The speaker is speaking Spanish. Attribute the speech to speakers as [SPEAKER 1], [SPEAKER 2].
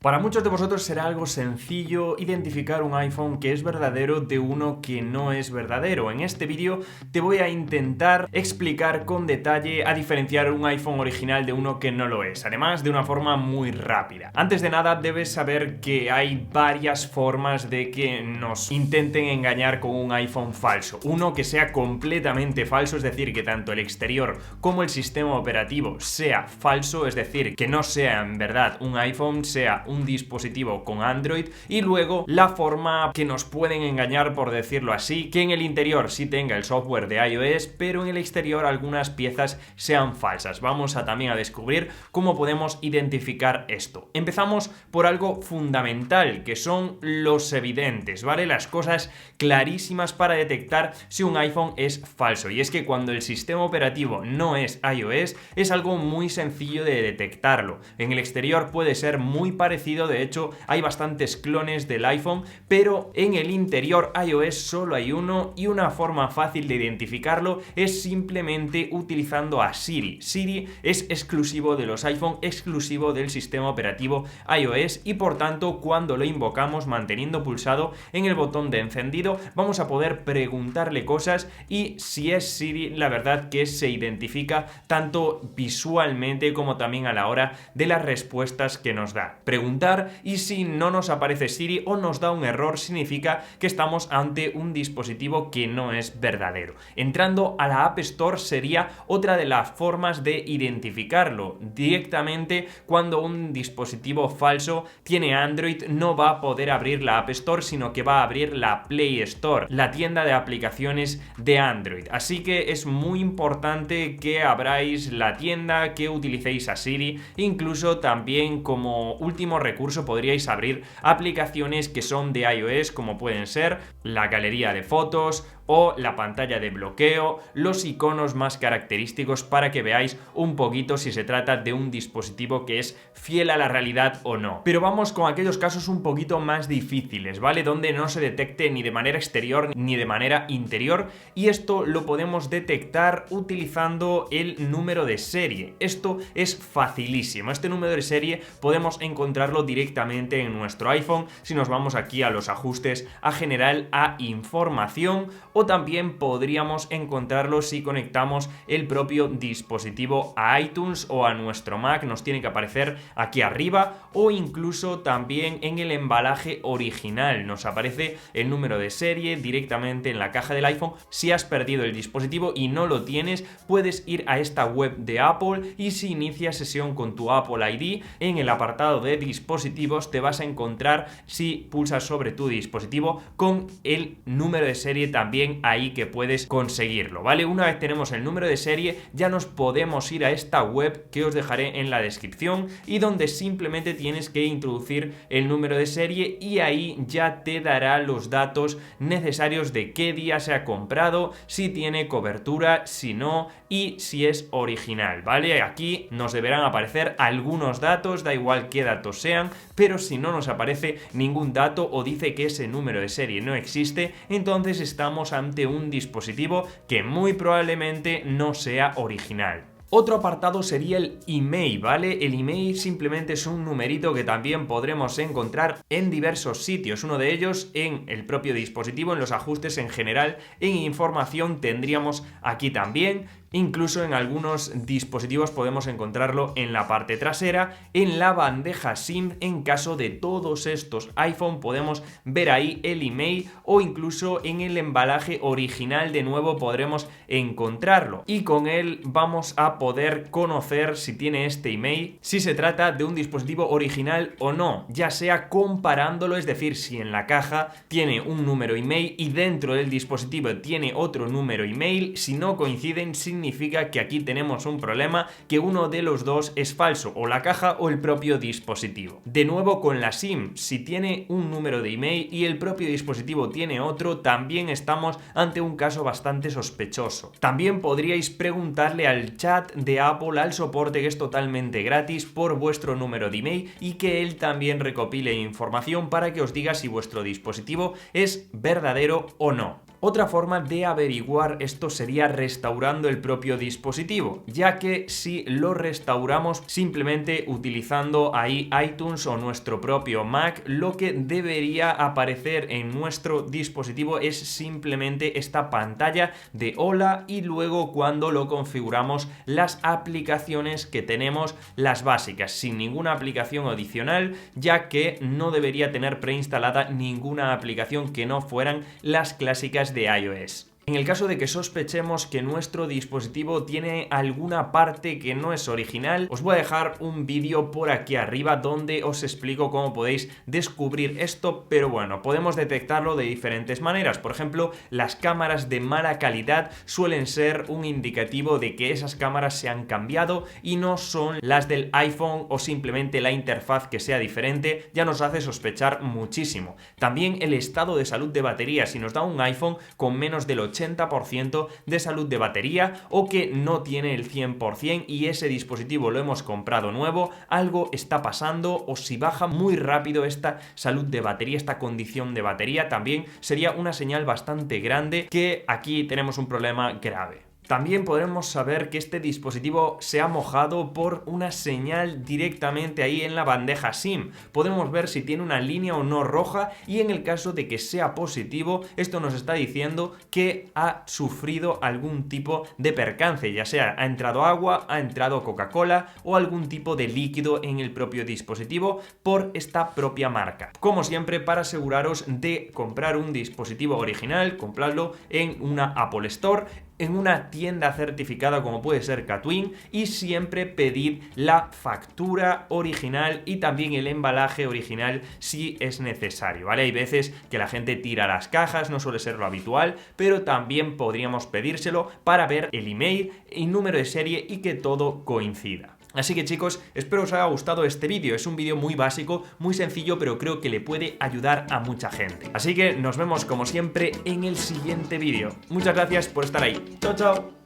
[SPEAKER 1] Para muchos de vosotros será algo sencillo identificar un iPhone que es verdadero de uno que no es verdadero. En este vídeo te voy a intentar explicar con detalle a diferenciar un iPhone original de uno que no lo es, además de una forma muy rápida. Antes de nada debes saber que hay varias formas de que nos intenten engañar con un iPhone falso. Uno que sea completamente falso, es decir, que tanto el exterior como el sistema operativo sea falso, es decir, que no sea en verdad un iPhone, sea un dispositivo con Android. Y luego la forma que nos pueden engañar, por decirlo así, que en el interior sí tenga el software de iOS, pero en el exterior algunas piezas sean falsas. Vamos a también a descubrir cómo podemos identificar esto. Empezamos por algo fundamental, que son los evidentes, ¿vale? Las cosas clarísimas para detectar si un iPhone es falso. Y es que cuando el sistema operativo no es iOS, es algo muy sencillo de detectarlo. En el exterior puede ser muy parecido, de hecho hay bastantes clones del iPhone, pero en el interior iOS solo hay uno, y una forma fácil de identificarlo es simplemente utilizando a Siri. Siri es exclusivo de los iPhone, exclusivo del sistema operativo iOS, y por tanto cuando lo invocamos manteniendo pulsado en el botón de encendido vamos a poder preguntarle cosas, y si es Siri, la verdad que se identifica tanto visualmente como también a la hora de las respuestas que nos da. Preguntar, y si no nos aparece Siri o nos da un error, significa que estamos ante un dispositivo que no es verdadero. Entrando a la App Store sería otra de las formas de identificarlo. Directamente, cuando un dispositivo falso tiene Android, no va a poder abrir la App Store, sino que va a abrir la Play Store, la tienda de aplicaciones de Android. Así que es muy importante que abráis la tienda, que utilicéis a Siri. Incluso también como último recurso podríais abrir aplicaciones que son de iOS, como pueden ser la galería de fotos o la pantalla de bloqueo, los iconos más característicos, para que veáis un poquito si se trata de un dispositivo que es fiel a la realidad o no. Pero vamos con aquellos casos un poquito más difíciles, ¿vale? Donde no se detecte ni de manera exterior ni de manera interior, y esto lo podemos detectar utilizando el número de serie. Esto es facilísimo. Este número de serie podemos encontrarlo directamente en nuestro iPhone si nos vamos aquí a los ajustes, a general, a información, o también podríamos encontrarlo si conectamos el propio dispositivo a iTunes o a nuestro Mac. Nos tiene que aparecer aquí arriba, o incluso también en el embalaje original nos aparece el número de serie directamente en la caja del iPhone. Si has perdido el dispositivo y no lo tienes, puedes ir a esta web de Apple, y si inicias sesión con tu Apple ID, en el apartado de dispositivos te vas a encontrar, si pulsas sobre tu dispositivo, con el número de serie también ahí, que puedes conseguirlo, ¿vale? Una vez tenemos el número de serie, ya nos podemos ir a esta web que os dejaré en la descripción, y donde simplemente tienes que introducir el número de serie, y ahí ya te dará los datos necesarios de qué día se ha comprado, si tiene cobertura, si no, y si es original, ¿vale? Aquí nos deberán aparecer algunos datos, da igual qué datos sean, pero si no nos aparece ningún dato o dice que ese número de serie no existe, entonces estamos ante un dispositivo que muy probablemente no sea original. Otro apartado sería el email, ¿vale? El email simplemente es un numerito que también podremos encontrar en diversos sitios. Uno de ellos en el propio dispositivo, en los ajustes en general, en información tendríamos aquí también. Incluso en algunos dispositivos podemos encontrarlo en la parte trasera, en la bandeja SIM. En caso de todos estos iPhone podemos ver ahí el email, o incluso en el embalaje original de nuevo podremos encontrarlo, y con él vamos a poder conocer si tiene este email, si se trata de un dispositivo original o no, ya sea comparándolo, es decir, si en la caja tiene un número email y dentro del dispositivo tiene otro número email. Si no coinciden, significa que aquí tenemos un problema, que uno de los dos es falso, o la caja o el propio dispositivo. De nuevo con la SIM, si tiene un número de email y el propio dispositivo tiene otro, también estamos ante un caso bastante sospechoso. También podríais preguntarle al chat de Apple, al soporte, que es totalmente gratis, por vuestro número de email, y que él también recopile información para que os diga si vuestro dispositivo es verdadero o no. Otra forma de averiguar esto sería restaurando el propio dispositivo, ya que si lo restauramos simplemente utilizando ahí iTunes o nuestro propio Mac, lo que debería aparecer en nuestro dispositivo es simplemente esta pantalla de hola y luego cuando lo configuramos las aplicaciones que tenemos, las básicas, sin ninguna aplicación adicional, ya que no debería tener preinstalada ninguna aplicación que no fueran las clásicas de iOS. En el caso de que sospechemos que nuestro dispositivo tiene alguna parte que no es original, os voy a dejar un vídeo por aquí arriba donde os explico cómo podéis descubrir esto, pero bueno, podemos detectarlo de diferentes maneras. Por ejemplo, las cámaras de mala calidad suelen ser un indicativo de que esas cámaras se han cambiado y no son las del iPhone, o simplemente la interfaz que sea diferente ya nos hace sospechar muchísimo. También el estado de salud de batería, si nos da un iPhone con menos del 80% de salud de batería o que no tiene el 100% y ese dispositivo lo hemos comprado nuevo, algo está pasando, o si baja muy rápido esta salud de batería, esta condición de batería, también sería una señal bastante grande que aquí tenemos un problema grave. También podremos saber que este dispositivo se ha mojado por una señal directamente ahí en la bandeja SIM. Podemos ver si tiene una línea o no roja y en el caso de que sea positivo, esto nos está diciendo que ha sufrido algún tipo de percance, ya sea ha entrado agua, ha entrado Coca-Cola o algún tipo de líquido en el propio dispositivo por esta propia marca. Como siempre, para aseguraros de comprar un dispositivo original, comprarlo en una Apple Store, en una tienda certificada como puede ser Catwin, y siempre pedid la factura original y también el embalaje original si es necesario, ¿vale? Hay veces que la gente tira las cajas, no suele ser lo habitual, pero también podríamos pedírselo para ver el email y número de serie y que todo coincida. Así que chicos, espero os haya gustado este vídeo. Es un vídeo muy básico, muy sencillo, pero creo que le puede ayudar a mucha gente. Así que nos vemos como siempre en el siguiente vídeo. Muchas gracias por estar ahí. Chao, chao.